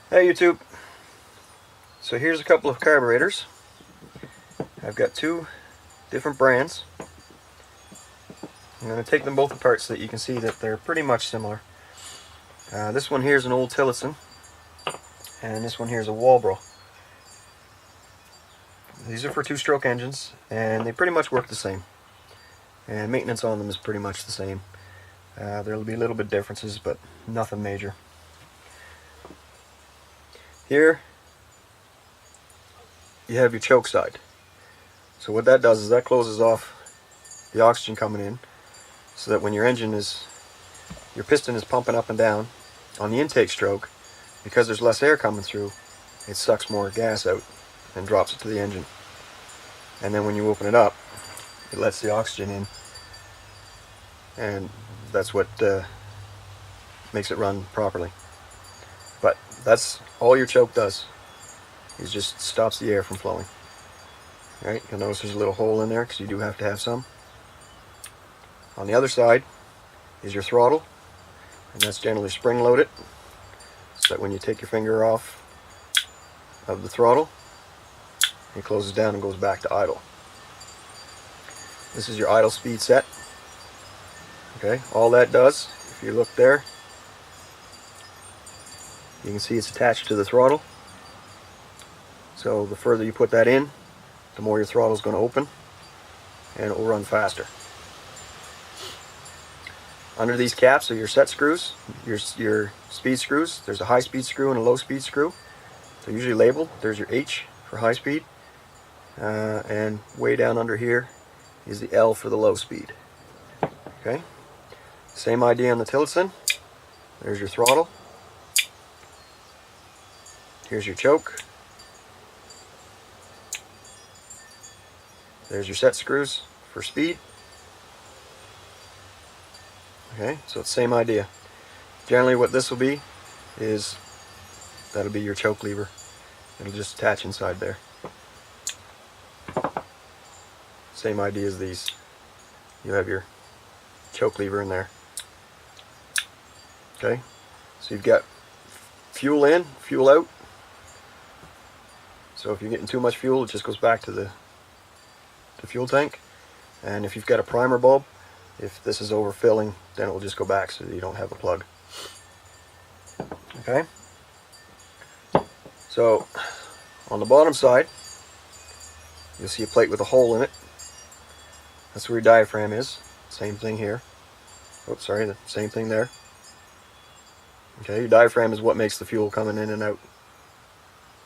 Hey YouTube. So here's a couple of carburetors. I've got two different brands. I'm going to take them both apart so that you can see that they're pretty much similar. This one here is an old Tillotson, and this one here is a Walbro. These are for two-stroke engines, and they pretty much work the same. And maintenance on them is pretty much the same. There'll be a little bit differences, but nothing major. Here you have your choke side. So what that does is that closes off the oxygen coming in, so that when your piston is pumping up and down on the intake stroke, because there's less air coming through, it sucks more gas out and drops it to the engine. And then when you open it up, it lets the oxygen in, and that's what makes it run properly. But that's all your choke does, is just stops the air from flowing. Right? You'll notice there's a little hole in there because you do have to have some. On the other side is your throttle, and that's generally spring loaded, so that when you take your finger off of the throttle, it closes down and goes back to idle. This is your idle speed set. Okay, all that does, if you look there, you can see it's attached to the throttle. So the further you put that in, the more your throttle is going to open, and it will run faster. Under these caps are your set screws, your speed screws. There's a high speed screw and a low speed screw. They're usually labeled. There's your H for high speed, and way down under here is the L for the low speed. Okay, same idea on the Tillotson. There's your throttle. Here's your choke. There's your set screws for speed. Okay, so it's the same idea. Generally what this will be is, that'll be your choke lever. It'll just attach inside there. Same idea as these. You have your choke lever in there. Okay, so you've got fuel in, fuel out. So if you're getting too much fuel, it just goes back to the fuel tank. And if you've got a primer bulb, if this is overfilling, then it will just go back so that you don't have a plug. Okay, so on the bottom side you'll see a plate with a hole in it. That's where your diaphragm is. Same thing here. Oops, sorry, the same thing there. Okay, your diaphragm is what makes the fuel coming in and out.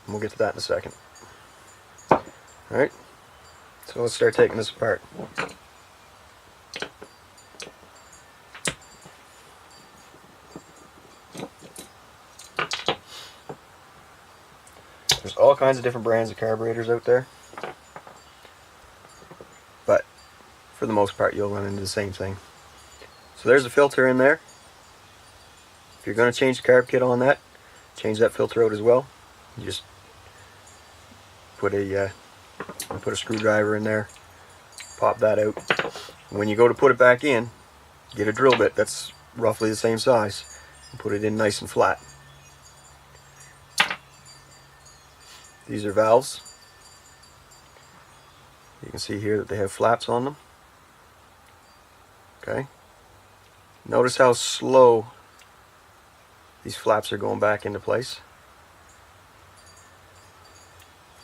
And we'll get to that in a second. Alright, so let's start taking this apart. There's all kinds of different brands of carburetors out there, but for the most part you'll run into the same thing. So there's a filter in there. If you're going to change the carb kit on that, change that filter out as well. You just put a screwdriver in there, pop that out. When you go to put it back in, get a drill bit that's roughly the same size and put it in nice and flat. These are valves. You can see here that they have flaps on them. Okay. Notice how slow these flaps are going back into place.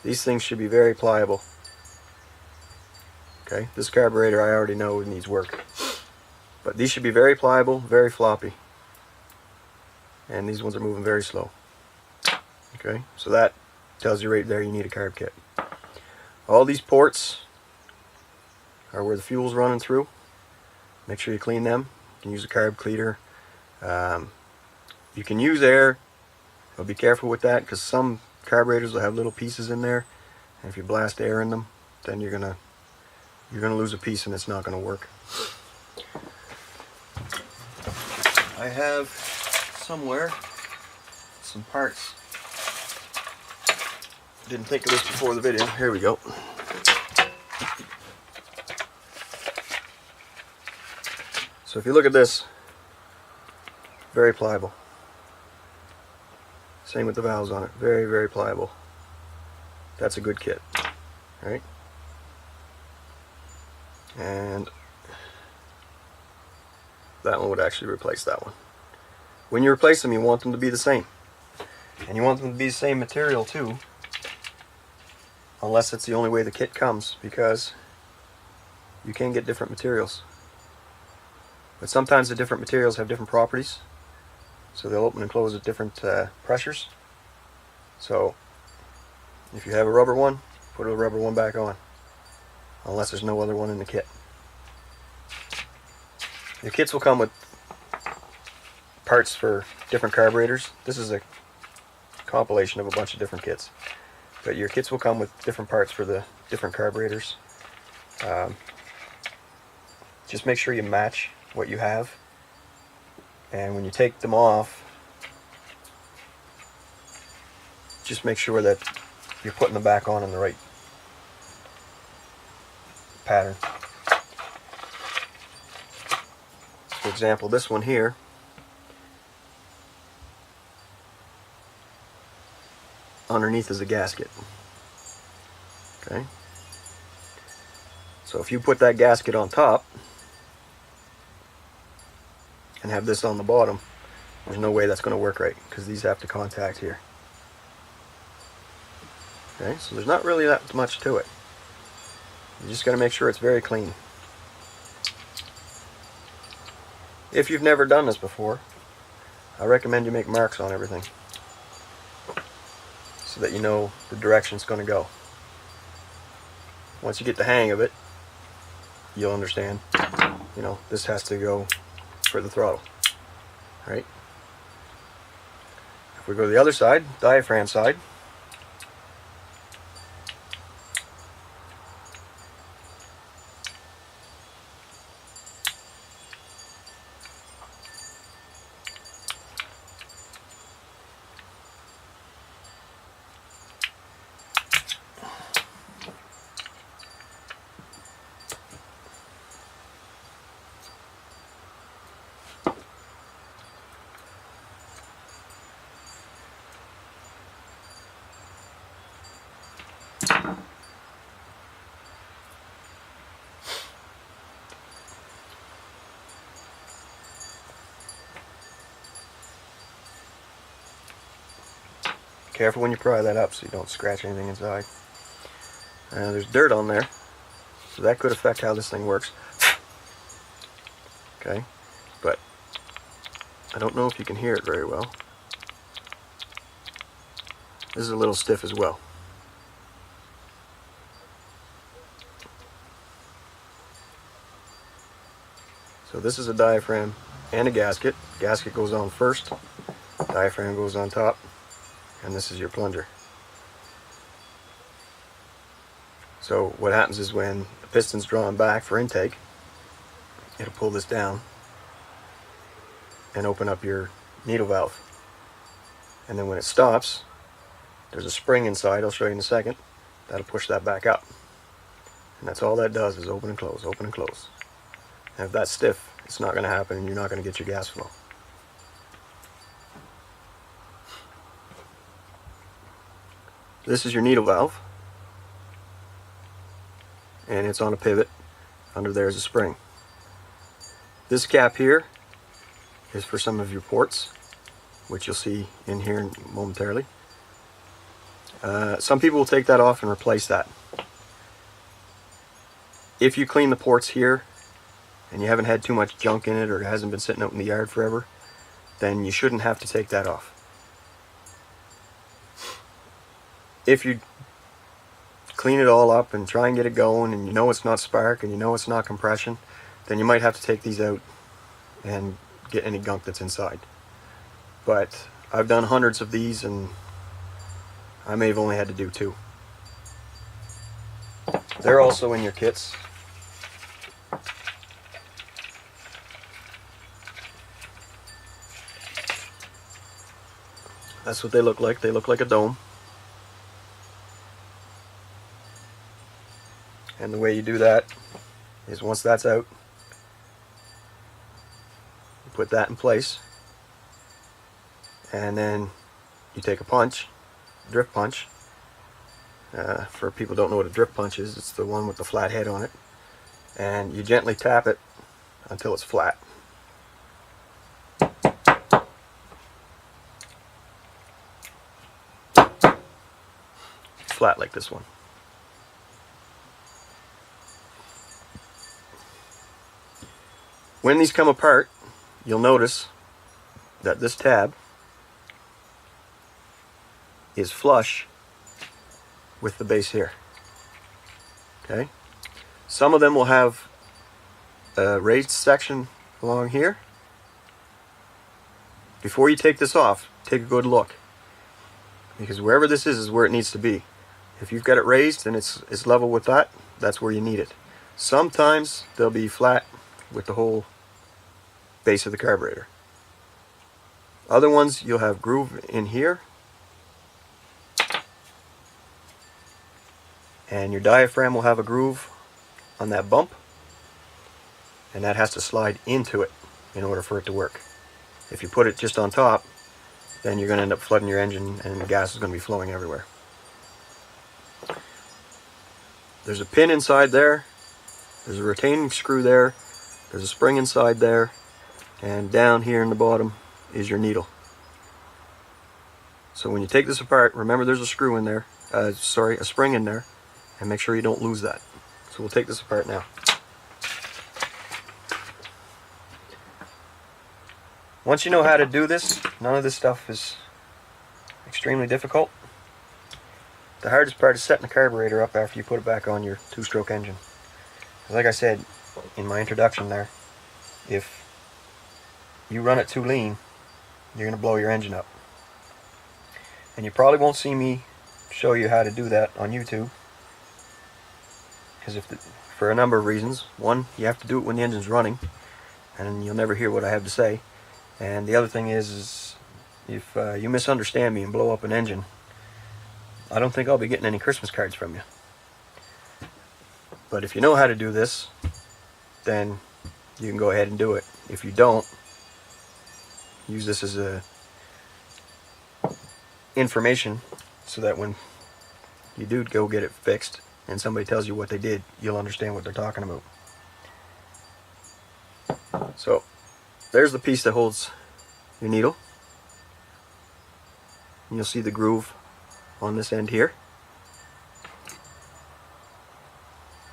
These things should be very pliable. Okay, this carburetor I already know needs work, but these should be very pliable, very floppy, and these ones are moving very slow. Okay, so that tells you right there you need a carb kit. All these ports are where the fuel's running through. Make sure you clean them. You can use a carb cleaner. You can use air, but be careful with that, because some carburetors will have little pieces in there, and if you blast air in them, then you're gonna lose a piece and it's not gonna work. I have somewhere some parts. Didn't think of this before the video. Here we go. So if you look at this, very pliable. Same with the valves on it. Very, very pliable. That's a good kit. Right? And that one would actually replace that one. When you replace them, you want them to be the same. And you want them to be the same material too. Unless it's the only way the kit comes, because you can get different materials. But sometimes the different materials have different properties. So they'll open and close at different pressures. So if you have a rubber one, put a rubber one back on. Unless there's no other one in the kit. Your kits will come with parts for different carburetors. This is a compilation of a bunch of different kits. But your kits will come with different parts for the different carburetors. Just make sure you match what you have. And when you take them off, just make sure that you're putting them back on in the right pattern. For example, this one here, underneath is a gasket. Okay? So if you put that gasket on top and have this on the bottom, there's no way that's going to work right, because these have to contact here. Okay, so there's not really that much to it. You just got to make sure it's very clean. If you've never done this before, I recommend you make marks on everything so that you know the direction it's going to go. Once you get the hang of it, you'll understand, you know, this has to go for the throttle, right? If we go to the other side, diaphragm side, careful when you pry that up so you don't scratch anything inside. There's dirt on there, so that could affect how this thing works. Okay, but I don't know if you can hear it very well. This is a little stiff as well. So this is a diaphragm and a gasket. Gasket goes on first, diaphragm goes on top, and this is your plunger. So what happens is when the piston's drawn back for intake, it'll pull this down and open up your needle valve. And then when it stops, there's a spring inside, I'll show you in a second, that'll push that back up. And that's all that does, is open and close, open and close. And if that's stiff, it's not going to happen and you're not going to get your gas flow. This is your needle valve, and it's on a pivot. Under there is a spring. This cap here is for some of your ports, which you'll see in here momentarily. Some people will take that off and replace that. If you clean the ports here and you haven't had too much junk in it, or it hasn't been sitting out in the yard forever, then you shouldn't have to take that off. If you clean it all up and try and get it going, and you know it's not spark and you know it's not compression, then you might have to take these out and get any gunk that's inside. But I've done hundreds of these, and I may have only had to do 2. They're also in your kits. That's what they look like. They look like a dome. And the way you do that is, once that's out, you put that in place, and then you you take a punch, drift punch. For people who don't know what a drift punch is, it's the one with the flat head on it. And you gently tap it until it's flat. Flat like this one. When these come apart, you'll notice that this tab is flush with the base here. Okay? Some of them will have a raised section along here. Before you take this off, take a good look, because wherever this is where it needs to be. If you've got it raised and it's level with that, that's where you need it. Sometimes they'll be flat with the whole base of the carburetor. Other ones you'll have groove in here, and your diaphragm will have a groove on that bump, and that has to slide into it in order for it to work. If you put it just on top, then you're going to end up flooding your engine and the gas is going to be flowing everywhere. There's a pin inside there, there's a retaining screw there, there's a spring inside there, and down here in the bottom is your needle. So when you take this apart, remember there's a screw in there, a spring in there, and make sure you don't lose that. So we'll take this apart now. Once you know how to do this, none of this stuff is extremely difficult. The hardest part is setting the carburetor up after you put it back on your two-stroke engine. Like I said in my introduction there, if you run it too lean, you're going to blow your engine up. And you probably won't see me show you how to do that on YouTube, because for a number of reasons. One, you have to do it when the engine's running, and you'll never hear what I have to say. And the other thing is if you misunderstand me and blow up an engine, I don't think I'll be getting any Christmas cards from you. But if you know how to do this, then you can go ahead and do it. If you don't, use this as a information so that when you do go get it fixed and somebody tells you what they did, you'll understand what they're talking about. So there's the piece that holds your needle. And you'll see the groove on this end here.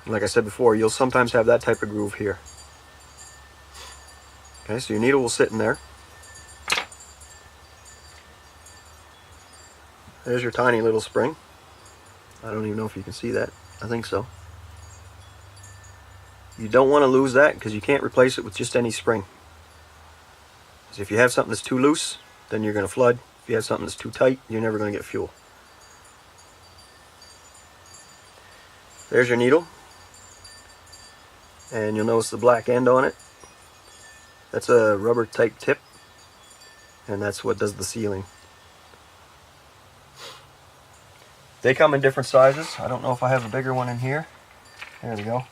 Like I said before, you'll sometimes have that type of groove here. Okay, so your needle will sit in there. There's your tiny little spring. I don't even know if you can see that. I think so. You don't want to lose that because you can't replace it with just any spring. Because if you have something that's too loose, then you're going to flood. If you have something that's too tight, you're never going to get fuel. There's your needle. And you'll notice the black end on it. That's a rubber type tip. And that's what does the sealing. They come in different sizes. I don't know if I have a bigger one in here. There we go.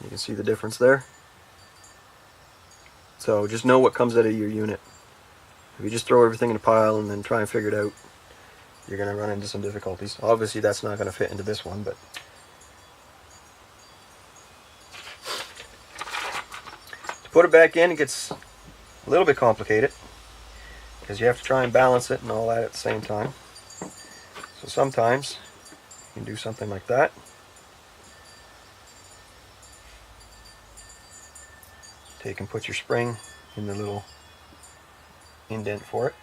You can see the difference there. So just know what comes out of your unit. If you just throw everything in a pile and then try and figure it out, you're going to run into some difficulties. Obviously that's not going to fit into this one, but to put it back in, it gets a little bit complicated because you have to try and balance it and all that at the same time. So sometimes you can do something like that. Take and put your spring in the little indent for it.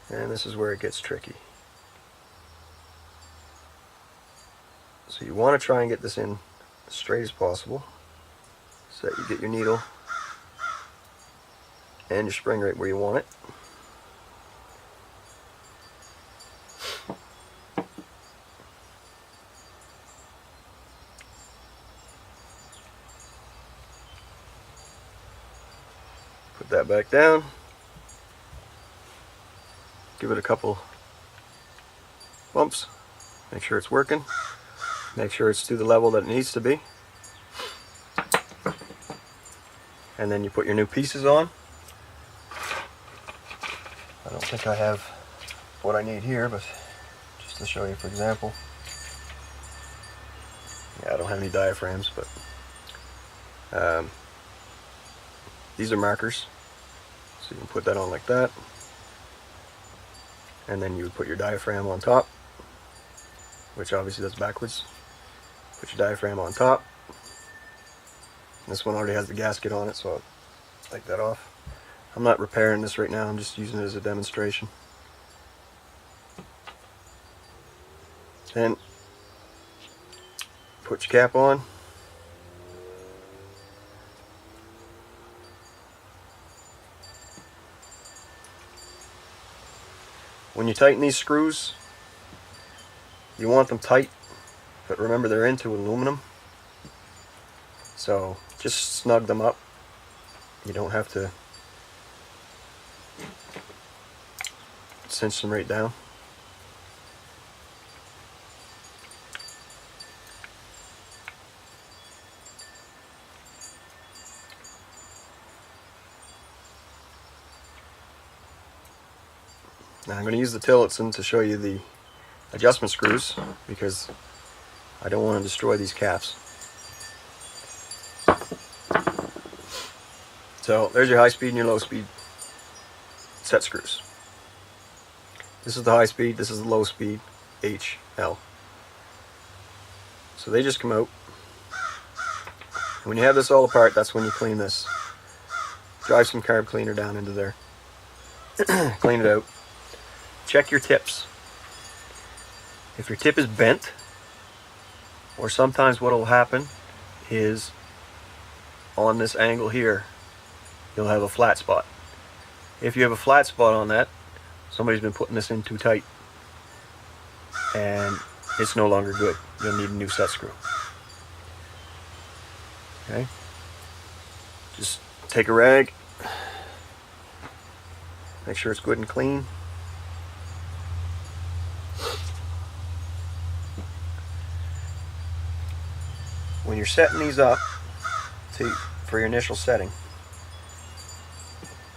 And this is where it gets tricky. So you want to try and get this in as straight as possible so that you get your needle and your spring right where you want it. Put that back down. give it a couple bumps, make sure it's working, make sure it's to the level that it needs to be, and then you put your new pieces on. I don't think I have what I need here, but just to show you, for example, yeah, I don't have any diaphragms, but these are markers, so you can put that on like that, and then you would put your diaphragm on top, which obviously that's backwards. Put your diaphragm on top. This one already has the gasket on it, so I'll take that off. I'm not repairing this right now, I'm just using it as a demonstration. And put your cap on. When you tighten these screws, you want them tight, but remember they're into aluminum, so just snug them up. You don't have to cinch them right down. Now I'm going to use the Tillotson to show you the adjustment screws, because I don't want to destroy these caps. So there's your high speed and your low speed set screws. This is the high speed, this is the low speed, H, L. So they just come out. When you have this all apart, that's when you clean this. Drive some carb cleaner down into there. Clean it out. Check your tips. If your tip is bent, or sometimes what will happen is on this angle here, you'll have a flat spot. If you have a flat spot on that, somebody's been putting this in too tight, and it's no longer good. You'll need a new set screw. Okay? Just take a rag, make sure it's good and clean. When you're setting these up for your initial setting,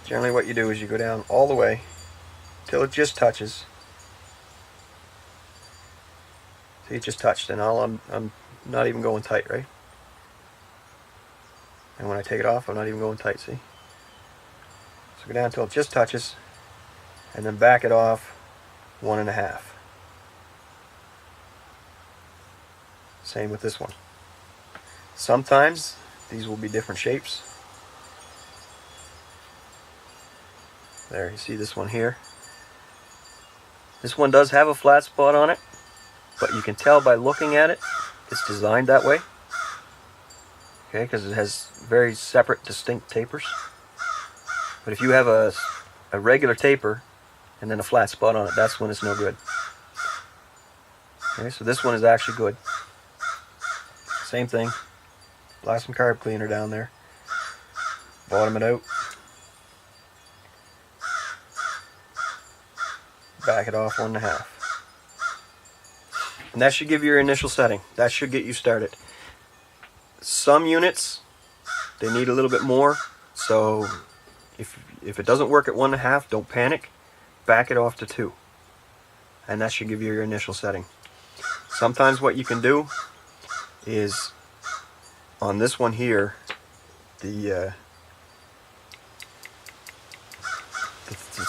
generally what you do is you go down all the way till it just touches. See, it just touched, and I'm not even going tight, right? And when I take it off, I'm not even going tight, see? So go down until it just touches, and then back it off 1.5. Same with this one. Sometimes these will be different shapes. There, you see this one here. This one does have a flat spot on it, but you can tell by looking at it, it's designed that way. Okay, because it has very separate, distinct tapers. But if you have a regular taper and then a flat spot on it, that's when it's no good. Okay, so this one is actually good. Same thing. Apply some carb cleaner down there. Bottom it out. Back it off 1.5. And that should give you your initial setting. That should get you started. Some units, they need a little bit more. So if it doesn't work at 1.5, don't panic. Back it off to 2. And that should give you your initial setting. Sometimes what you can do is on this one here, the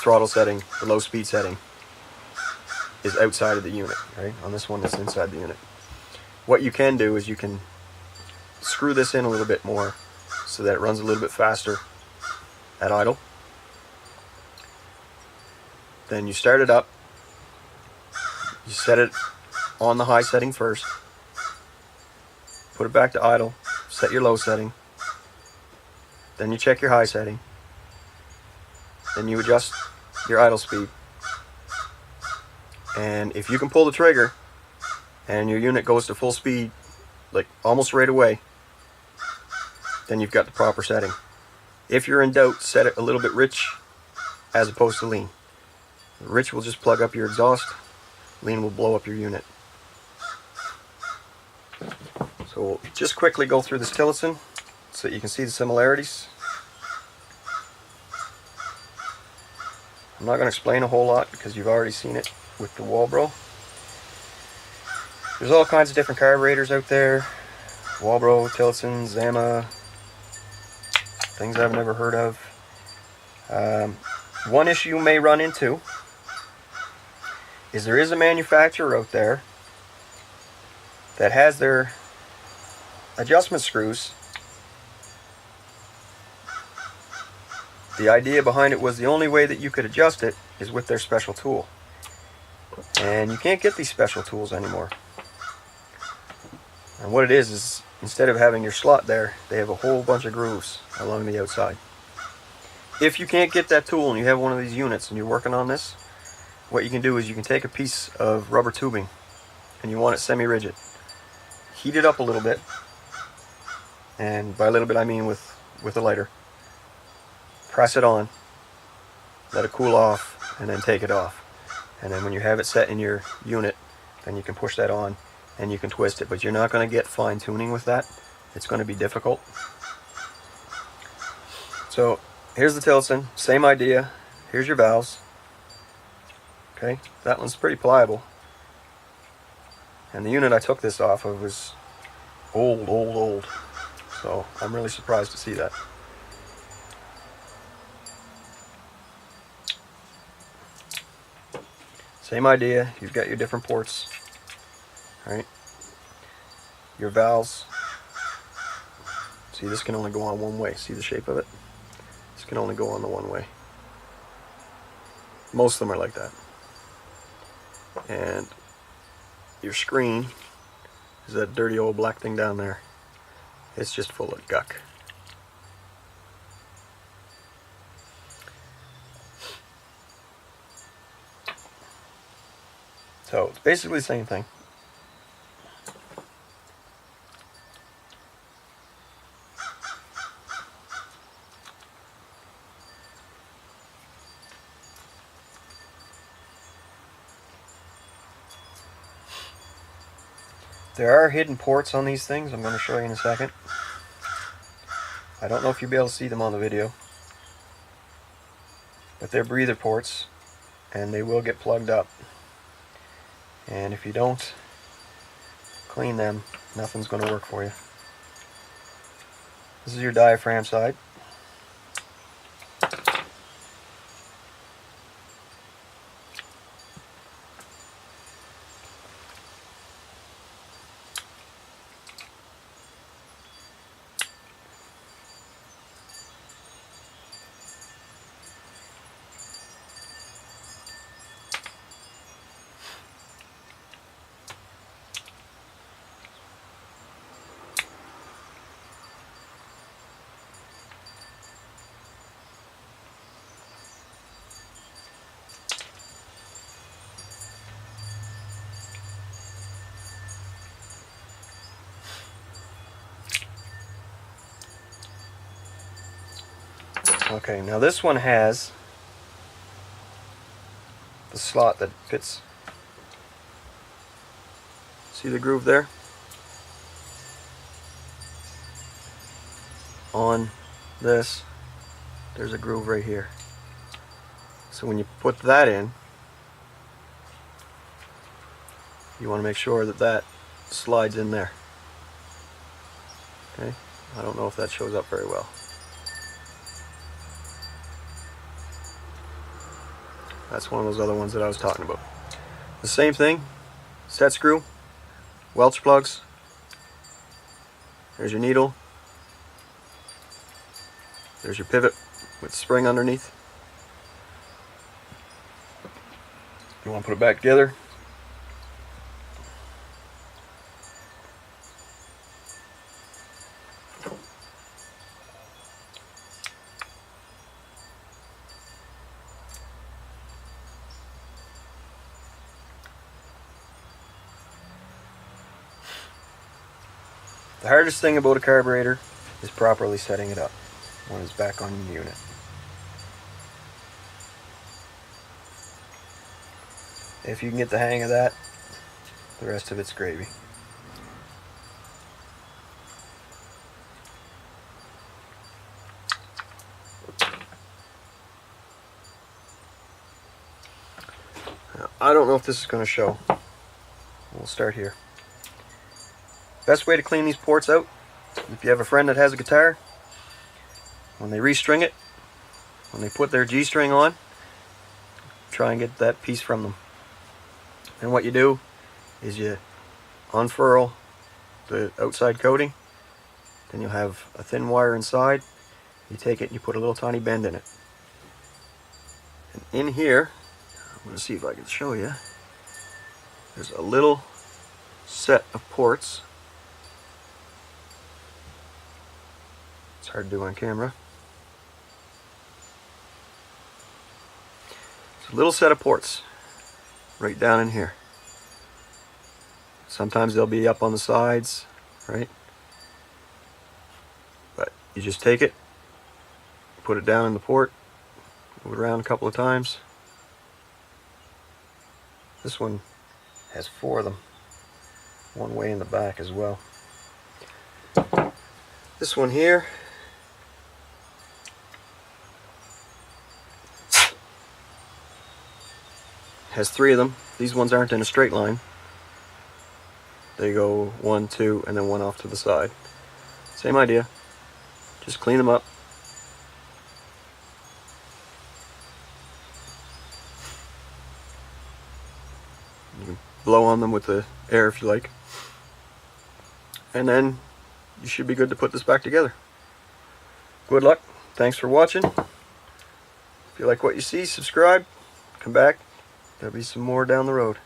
throttle setting, the low speed setting, is outside of the unit, right? On this one, it's inside the unit. What you can do is you can screw this in a little bit more so that it runs a little bit faster at idle. Then you start it up. You set it on the high setting first. Put it back to idle. Set your low setting. Then you check your high setting. Then you adjust your idle speed. And if you can pull the trigger and your unit goes to full speed, like almost right away, then you've got the proper setting. If you're in doubt, set it a little bit rich as opposed to lean. Rich will just plug up your exhaust, lean will blow up your unit. So we'll just quickly go through this Tillotson so that you can see the similarities. I'm not going to explain a whole lot because you've already seen it with the Walbro. There's all kinds of different carburetors out there. Walbro, Tillotson, Zama, things I've never heard of. One issue you may run into is there is a manufacturer out there that has their adjustment screws. The idea behind it was the only way that you could adjust it is with their special tool. And you can't get these special tools anymore. And what it is instead of having your slot there, they have a whole bunch of grooves along the outside. If you can't get that tool and you have one of these units and you're working on this, what you can do is you can take a piece of rubber tubing and you want it semi-rigid. Heat it up a little bit, and by a little bit I mean with a lighter. Press it on, let it cool off, and then take it off. And then when you have it set in your unit, then you can push that on and you can twist it. But you're not going to get fine tuning with that. It's going to be difficult. So here's the Tillotson, same idea. Here's your valves. Okay, that one's pretty pliable. And the unit I took this off of was old. So I'm really surprised to see that. Same idea, you've got your different ports, right? Your valves. See, this can only go on one way. See the shape of it? This can only go on the one way. Most of them are like that. And your screen is that dirty old black thing down there. It's just full of guck. So it's basically the same thing. There are hidden ports on these things. I'm going to show you in a second. I don't know if you'll be able to see them on the video, but they're breather ports and they will get plugged up. And if you don't clean them, nothing's going to work for you. This is your diaphragm side. Okay, now this one has the slot that fits. See the groove there? On this, there's a groove right here. So when you put that in, you want to make sure that that slides in there. Okay, I don't know if that shows up very well. That's one of those other ones that I was talking about. The same thing, set screw, Welch plugs. There's your needle. There's your pivot with the spring underneath. You want to put it back together. The hardest thing about a carburetor is properly setting it up when it's back on the unit. If you can get the hang of that, the rest of it's gravy. Now, I don't know if this is going to show. We'll start here. Best way to clean these ports out, if you have a friend that has a guitar, when they restring it, when they put their G string on, try and get that piece from them. And what you do is you unfurl the outside coating, then you'll have a thin wire inside. You take it and you put a little tiny bend in it. And in here, I'm going to see if I can show you, there's a little set of ports. It's hard to do on camera. It's a little set of ports right down in here. Sometimes they'll be up on the sides, right? But you just take it, put it down in the port, move it around a couple of times. This one has 4 of them, one way in the back as well. This one here has 3 of them. These ones aren't in a straight line. They go 1, 2, and then 1 off to the side. Same idea. Just clean them up. You can blow on them with the air if you like. And then you should be good to put this back together. Good luck. Thanks for watching. If you like what you see, subscribe. Come back. There'll be some more down the road.